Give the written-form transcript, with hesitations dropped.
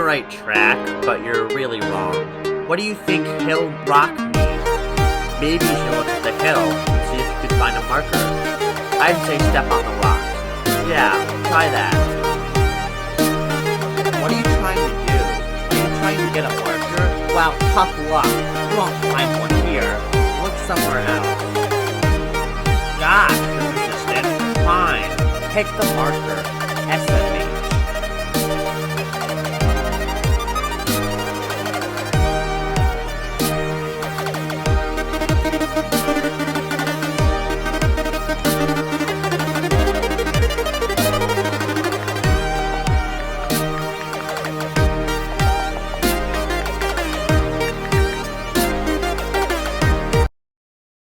right track, but you're really wrong. What do you think hill rock means? Maybe you should look at the hill and see if you can find a marker. I'd say step on the rock. Yeah, try that. What are you trying to do? Are you trying to get a marker? Well, tough luck. You won't find one here. Look somewhere else. Gosh, you're resistant. Fine. Take the marker. Estimate.